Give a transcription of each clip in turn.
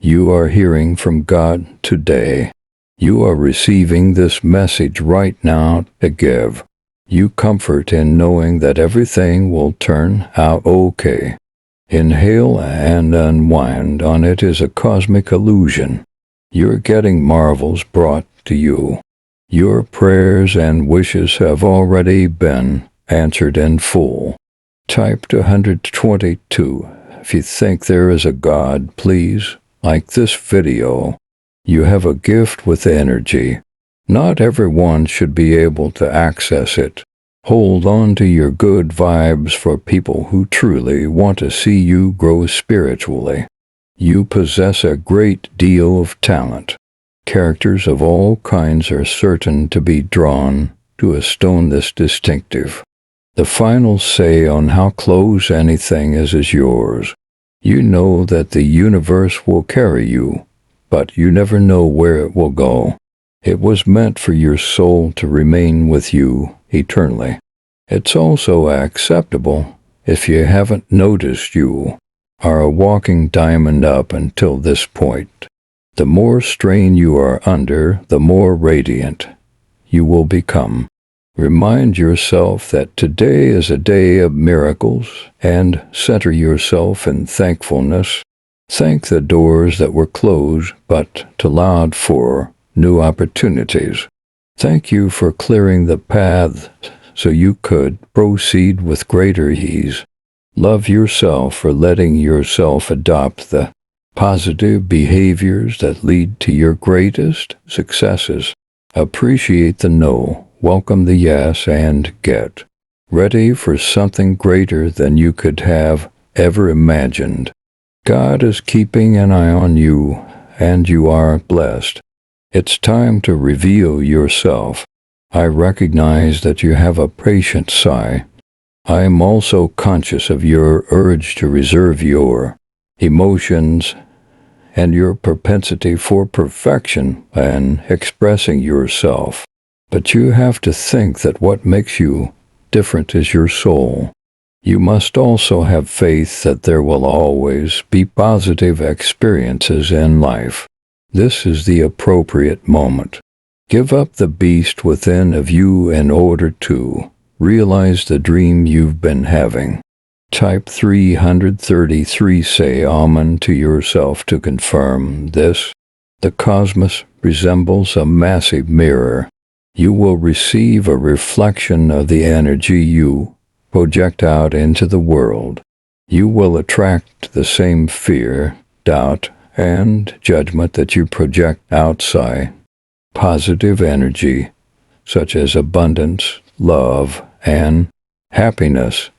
You are hearing from God today. You are receiving this message right now to give you comfort in knowing that everything will turn out okay. Inhale and unwind on it is a cosmic illusion. You're getting marvels brought to you. Your prayers and wishes have already been answered in full. Type 222. If you think there is a God, please like this video. You have a gift with energy. Not everyone should be able to access it. Hold on to your good vibes for people who truly want to see you grow spiritually. You possess a great deal of talent. Characters of all kinds are certain to be drawn to a stone this distinctive. The final say on how close anything is yours. You know that the universe will carry you, but you never know where it will go. It was meant for your soul to remain with you eternally. It's also acceptable if you haven't noticed you are a walking diamond up until this point. The more strain you are under, the more radiant you will become. Remind yourself that today is a day of miracles and center yourself in thankfulness. Thank the doors that were closed but allowed for new opportunities. Thank you for clearing the path so you could proceed with greater ease. Love yourself for letting yourself adopt the positive behaviors that lead to your greatest successes. Appreciate the no, welcome the yes, and get ready for something greater than you could have ever imagined. God is keeping an eye on you, and you are blessed. It's time to reveal yourself. I recognize that you have a patient sigh. I am also conscious of your urge to reserve your emotions and your propensity for perfection and expressing yourself. But you have to think that what makes you different is your soul. You must also have faith that there will always be positive experiences in life. This is the appropriate moment. Give up the beast within of you in order to realize the dream you've been having. Type 333. Say Amen to yourself to confirm this. The cosmos resembles a massive mirror. You will receive a reflection of the energy you project out into the world. You will attract the same fear, doubt, and judgment that you project outside. Positive energy, such as abundance, love, and happiness,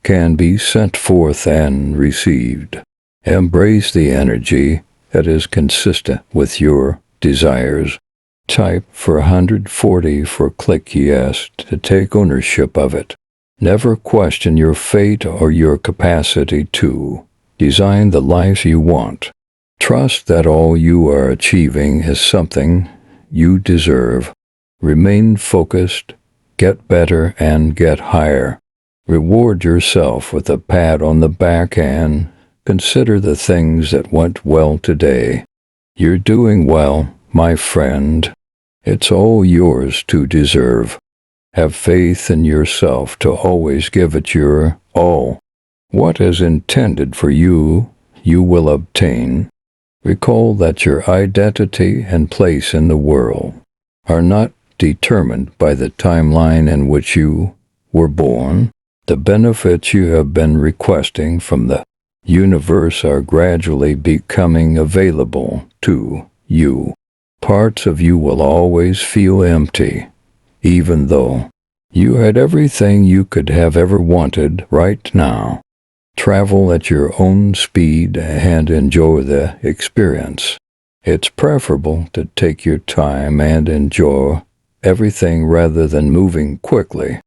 can be sent forth and received. Embrace the energy that is consistent with your desires. Type 440 for click yes to take ownership of it. Never question your fate or your capacity to design the life you want. Trust that all you are achieving is something you deserve. Remain focused, get better, and get higher. Reward yourself with a pat on the back and consider the things that went well today. You're doing well, my friend. It's all yours to deserve. Have faith in yourself to always give it your all. What is intended for you, you will obtain. Recall that your identity and place in the world are not determined by the timeline in which you were born. The benefits you have been requesting from the universe are gradually becoming available to you. Parts of you will always feel empty, even though you had everything you could have ever wanted right now. Travel at your own speed and enjoy the experience. It's preferable to take your time and enjoy everything rather than moving quickly.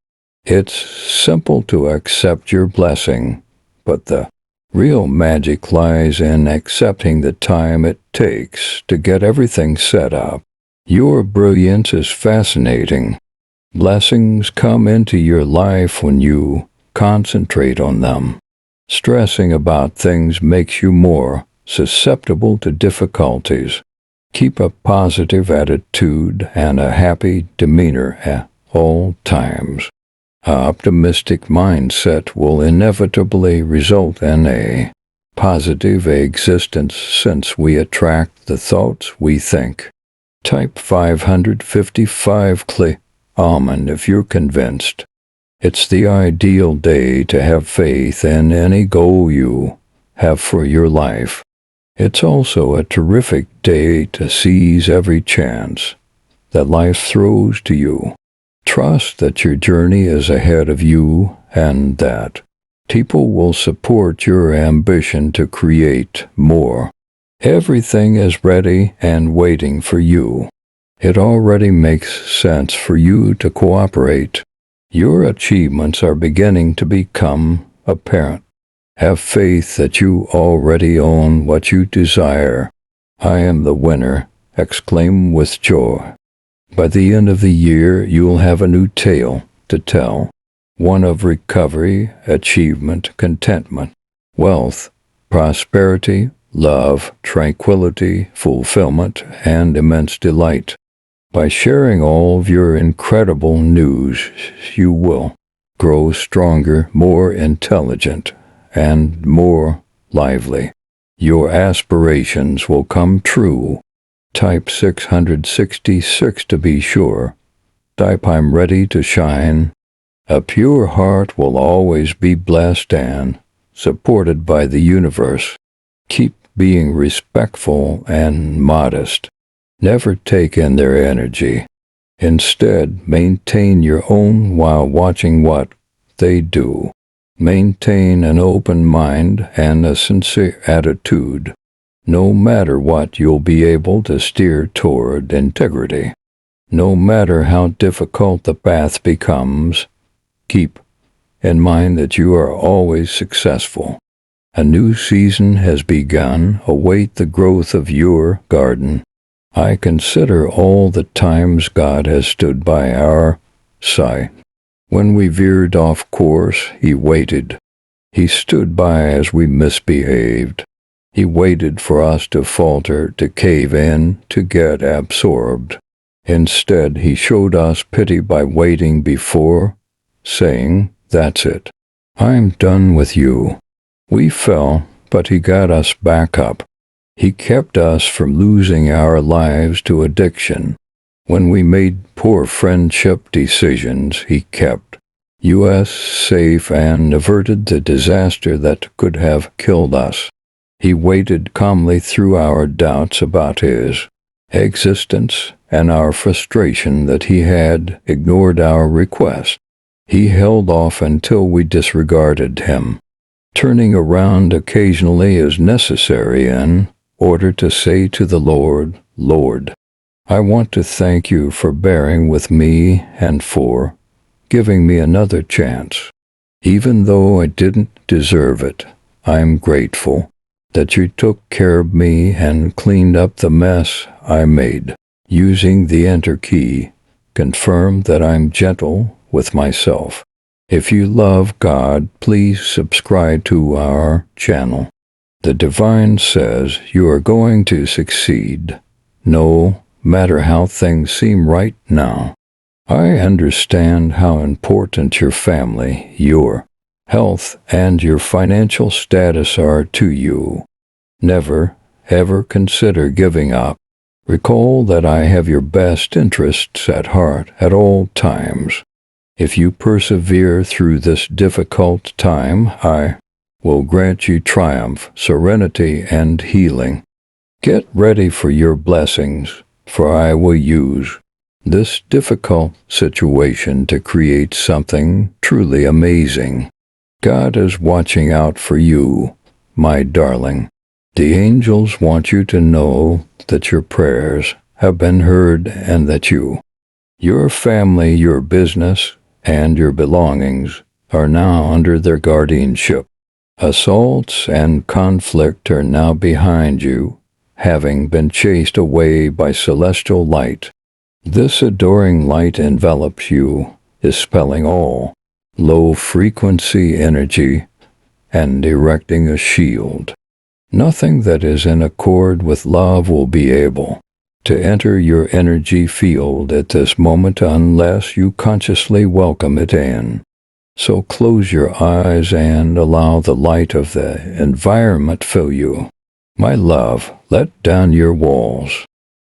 It's simple to accept your blessing, but the real magic lies in accepting the time it takes to get everything set up. Your brilliance is fascinating. Blessings come into your life when you concentrate on them. Stressing about things makes you more susceptible to difficulties. Keep a positive attitude and a happy demeanor at all times. An optimistic mindset will inevitably result in a positive existence since we attract the thoughts we think. Type 555 Almond if you're convinced. It's the ideal day to have faith in any goal you have for your life. It's also a terrific day to seize every chance that life throws to you. Trust that your journey is ahead of you and that people will support your ambition to create more. Everything is ready and waiting for you. It already makes sense for you to cooperate. Your achievements are beginning to become apparent. Have faith that you already own what you desire. I am the winner, exclaim with joy. By the end of the year, you'll have a new tale to tell, one of recovery, achievement, contentment, wealth, prosperity, love, tranquility, fulfillment, and immense delight. By sharing all of your incredible news, you will grow stronger, more intelligent, and more lively. Your aspirations will come true. Type 666 to be sure. Type I'm ready to shine. A pure heart will always be blessed and supported by the universe. Keep being respectful and modest. Never take in their energy. Instead, maintain your own while watching what they do. Maintain an open mind and a sincere attitude. No matter what, you'll be able to steer toward integrity. No matter how difficult the path becomes, keep in mind that you are always successful. A new season has begun. Await the growth of your garden. I consider all the times God has stood by our side. When we veered off course, He waited. He stood by as we misbehaved. He waited for us to falter, to cave in, to get absorbed. Instead, He showed us pity by waiting before saying, "That's it. I'm done with you." We fell, but He got us back up. He kept us from losing our lives to addiction. When we made poor friendship decisions, He kept us safe and averted the disaster that could have killed us. He waited calmly through our doubts about His existence and our frustration that He had ignored our request. He held off until we disregarded Him. Turning around occasionally is necessary in order to say to the Lord, "Lord, I want to thank you for bearing with me and for giving me another chance. Even though I didn't deserve it, I'm grateful that you took care of me and cleaned up the mess I made." Using the Enter key, confirm that I'm gentle with myself. If you love God, please subscribe to our channel. The Divine says you are going to succeed, no matter how things seem right now. I understand how important your family, your health, and your financial status are to you. Never, ever consider giving up. Recall that I have your best interests at heart at all times. If you persevere through this difficult time, I will grant you triumph, serenity, and healing. Get ready for your blessings, for I will use this difficult situation to create something truly amazing. God is watching out for you, my darling. The angels want you to know that your prayers have been heard and that you, your family, your business, and your belongings are now under their guardianship. Assaults and conflict are now behind you, having been chased away by celestial light. This adoring light envelops you, dispelling all low-frequency energy and erecting a shield Nothing that is in accord with love will be able to enter your energy field at this moment unless you consciously welcome it in. So close your eyes and allow the light of the environment fill you. My love, let down your walls.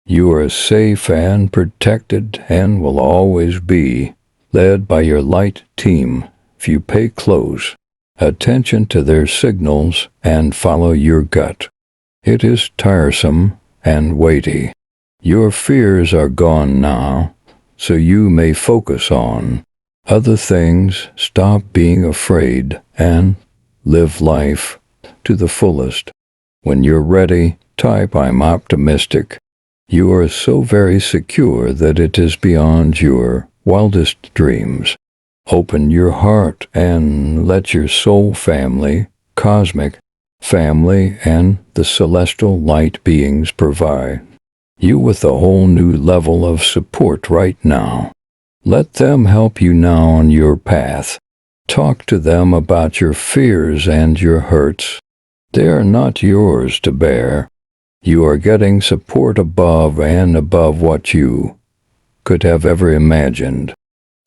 You are safe and protected and will always be led by your light team if you pay close attention to their signals and follow your gut. It is tiresome and weighty. Your fears are gone now, so you may focus on other things. Stop being afraid and live life to the fullest. When you're ready, type "I'm optimistic." You are so very secure that it is beyond your wildest dreams. Open your heart and let your soul family, cosmic family, and the celestial light beings provide you with a whole new level of support right now. Let them help you now on your path. Talk to them about your fears and your hurts. They are not yours to bear. You are getting support above and above what you could have ever imagined.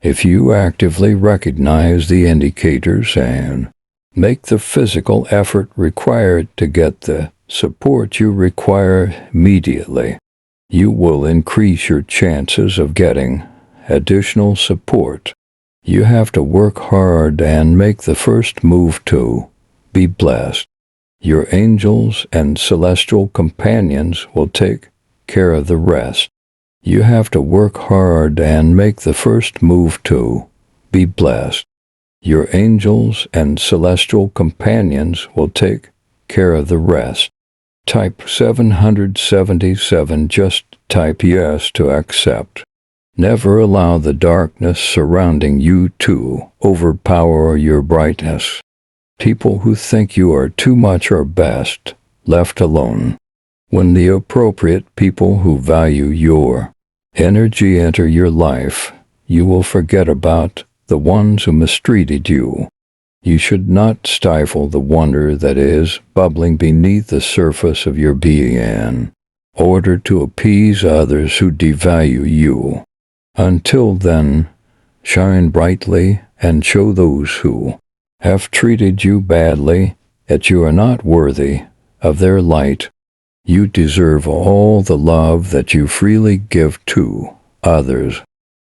If you actively recognize the indicators and make the physical effort required to get the support you require immediately, you will increase your chances of getting additional support. You have to work hard and make the first move to be blessed. Your angels and celestial companions will take care of the rest. You have to work hard and make the first move to be blessed. Your angels and celestial companions will take care of the rest. Type 777, just type yes to accept. Never allow the darkness surrounding you to overpower your brightness. People who think you are too much are best left alone. When the appropriate people who value your energy enter your life, you will forget about the ones who mistreated you. You should not stifle the wonder that is bubbling beneath the surface of your being in order to appease others who devalue you. Until then, shine brightly and show those who have treated you badly that you are not worthy of their light. You deserve all the love that you freely give to others.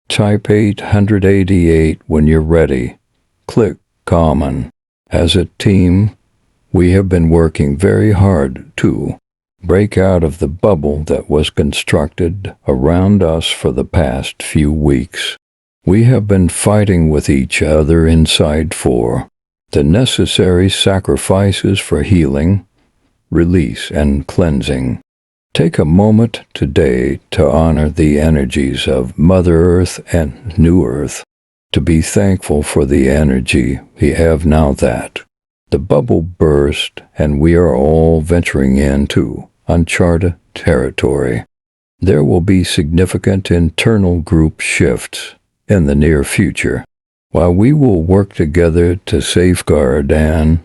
Type 888 when you're ready. Click Common. As a team, we have been working very hard to break out of the bubble that was constructed around us for the past few weeks. We have been fighting with each other inside for the necessary sacrifices for healing, release, and cleansing. Take a moment today to honor the energies of Mother Earth and New Earth, to be thankful for the energy we have now that the bubble burst and we are all venturing into uncharted territory. There will be significant internal group shifts in the near future, while we will work together to safeguard and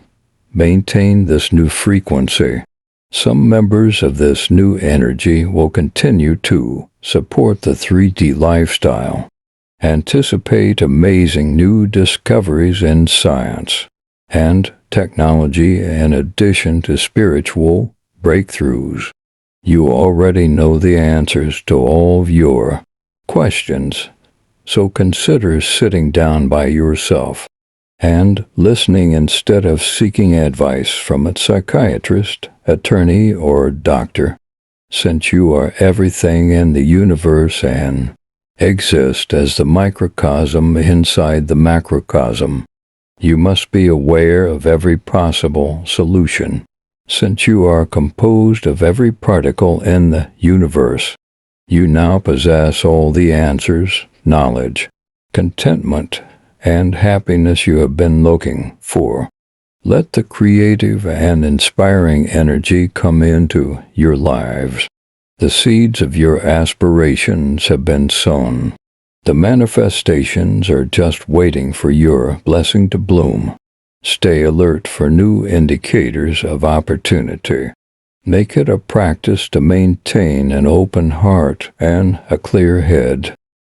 maintain this new frequency. Some members of this new energy will continue to support the 3D lifestyle. Anticipate amazing new discoveries in science and technology in addition to spiritual breakthroughs. You already know the answers to all of your questions, so consider sitting down by yourself and listening instead of seeking advice from a psychiatrist, attorney, or doctor, since you are everything in the universe and exist as the microcosm inside the macrocosm. You must be aware of every possible solution, since you are composed of every particle in the universe. You now possess all the answers, knowledge, contentment, and happiness you have been looking for. Let the creative and inspiring energy come into your lives. The seeds of your aspirations have been sown. The manifestations are just waiting for your blessing to bloom. Stay alert for new indicators of opportunity. Make it a practice to maintain an open heart and a clear head.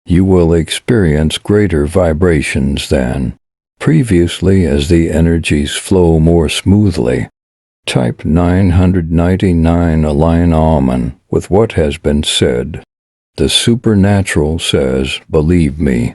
You will experience greater vibrations than previously as the energies flow more smoothly. Type 999 align Amen with what has been said. The supernatural says, believe me,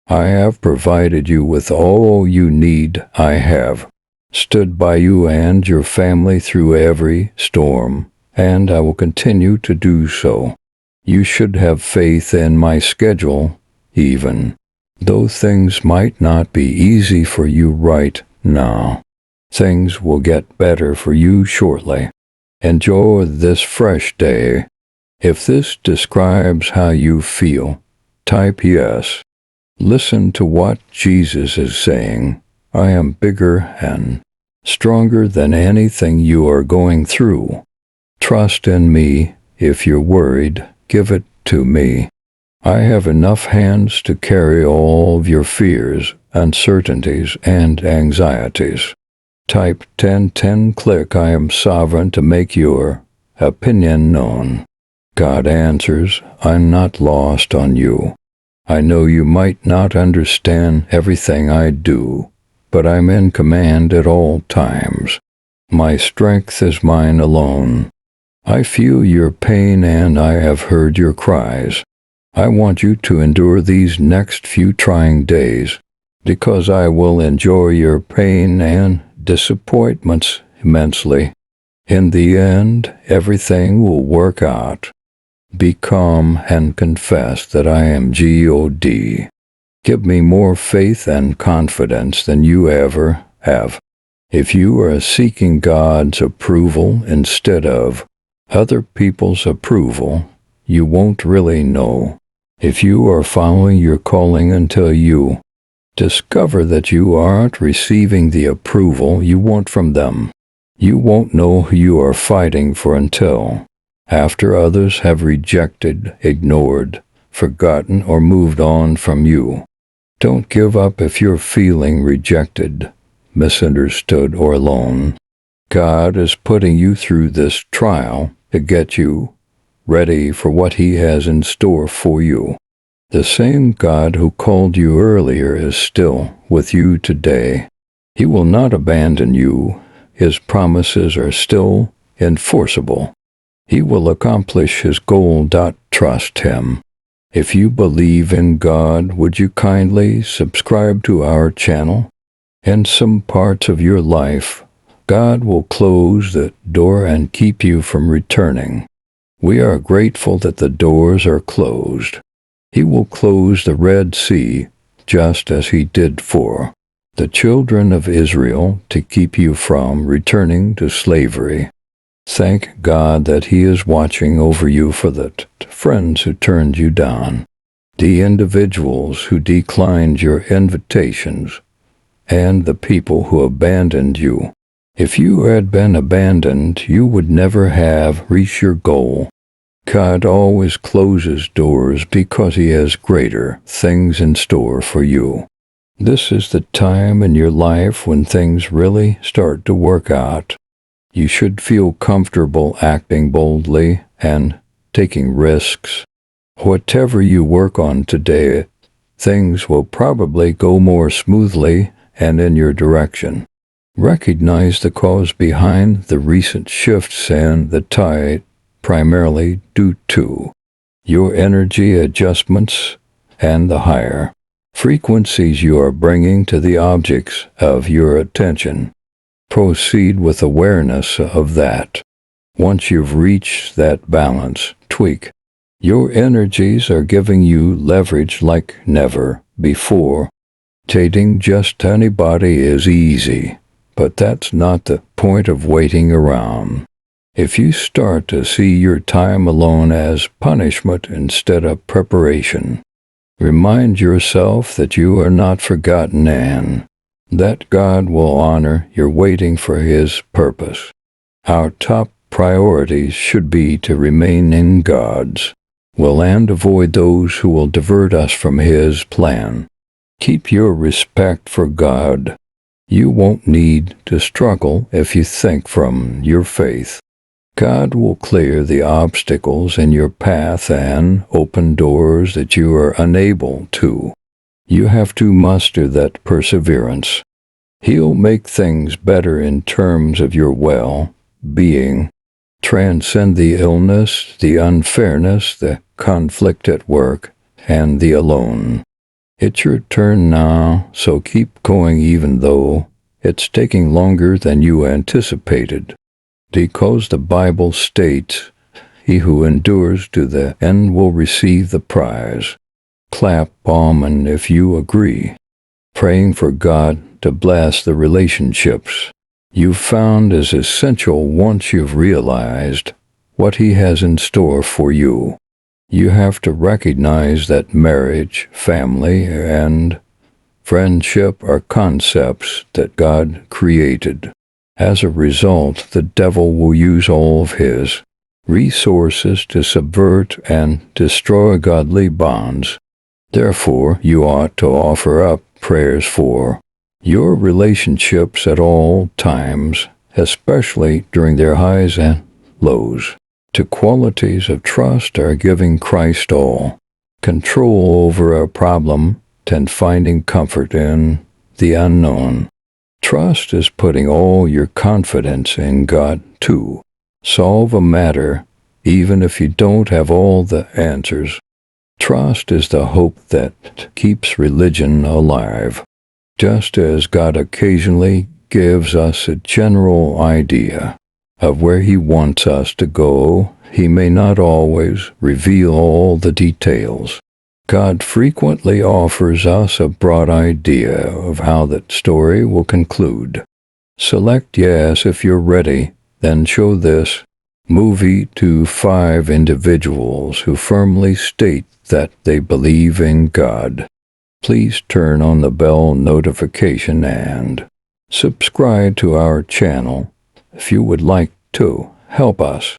I have provided you with all you need. I have stood by you and your family through every storm, and I will continue to do so. You should have faith in my schedule, even though things might not be easy for you right now. Things will get better for you shortly. Enjoy this fresh day. If this describes how you feel, type yes. Listen to what Jesus is saying. I am bigger and stronger than anything you are going through. Trust in me. If you're worried, give it to me. I have enough hands to carry all of your fears, uncertainties, and anxieties. Type 1010 click I am sovereign to make your opinion known. God answers, I'm not lost on you. I know you might not understand everything I do, but I'm in command at all times. My strength is mine alone. I feel your pain and I have heard your cries. I want you to endure these next few trying days, because I will enjoy your pain and disappointments immensely. In the end, everything will work out. Be calm and confess that I am God. Give me more faith and confidence than you ever have. If you are seeking God's approval instead of other people's approval, you won't really know if you are following your calling until you discover that you aren't receiving the approval you want from them. You won't know who you are fighting for until after others have rejected, ignored, forgotten, or moved on from you. Don't give up if you're feeling rejected, misunderstood, or alone. God is putting you through this trial to get you ready for what He has in store for you. The same God who called you earlier is still with you today. He will not abandon you. His promises are still enforceable. He will accomplish His goal. Trust Him. If you believe in God, would you kindly subscribe to our channel? In some parts of your life, God will close the door and keep you from returning. We are grateful that the doors are closed. He will close the Red Sea, just as He did for the children of Israel, to keep you from returning to slavery. Thank God that He is watching over you for the friends who turned you down, the individuals who declined your invitations, and the people who abandoned you. If you had been abandoned, you would never have reached your goal. God always closes doors because He has greater things in store for you. This is the time in your life when things really start to work out. You should feel comfortable acting boldly and taking risks. Whatever you work on today, things will probably go more smoothly and in your direction. Recognize the cause behind the recent shifts and the tide, primarily due to your energy adjustments and the higher frequencies you are bringing to the objects of your attention. Proceed with awareness of that. Once you've reached that balance, tweak. Your energies are giving you leverage like never before. Dating just anybody is easy, but that's not the point of waiting around. If you start to see your time alone as punishment instead of preparation, remind yourself that you are not forgotten and that God will honor your waiting for His purpose. Our top priorities should be to remain in God's will and avoid those who will divert us from His plan. Keep your respect for God. You won't need to struggle if you think from your faith. God will clear the obstacles in your path and open doors that you are unable to. You have to muster that perseverance. He'll make things better in terms of your well-being. Transcend the illness, the unfairness, the conflict at work, and the alone. It's your turn now, so keep going even though it's taking longer than you anticipated. Because the Bible states, "He who endures to the end will receive the prize." Clap amen if you agree. Praying for God to bless the relationships you've found is essential once you've realized what He has in store for you. You have to recognize that marriage, family, and friendship are concepts that God created. As a result, the devil will use all of his resources to subvert and destroy godly bonds. Therefore, you ought to offer up prayers for your relationships at all times, especially during their highs and lows. To qualities of trust are giving Christ all control over a problem and finding comfort in the unknown. Trust is putting all your confidence in God to solve a matter, even if you don't have all the answers. Trust is the hope that keeps religion alive. Just as God occasionally gives us a general idea of where He wants us to go, He may not always reveal all the details. God frequently offers us a broad idea of how that story will conclude. Select yes if you're ready, then show this movie to 5 individuals who firmly state that they believe in God. Please turn on the bell notification and subscribe to our channel if you would like to help us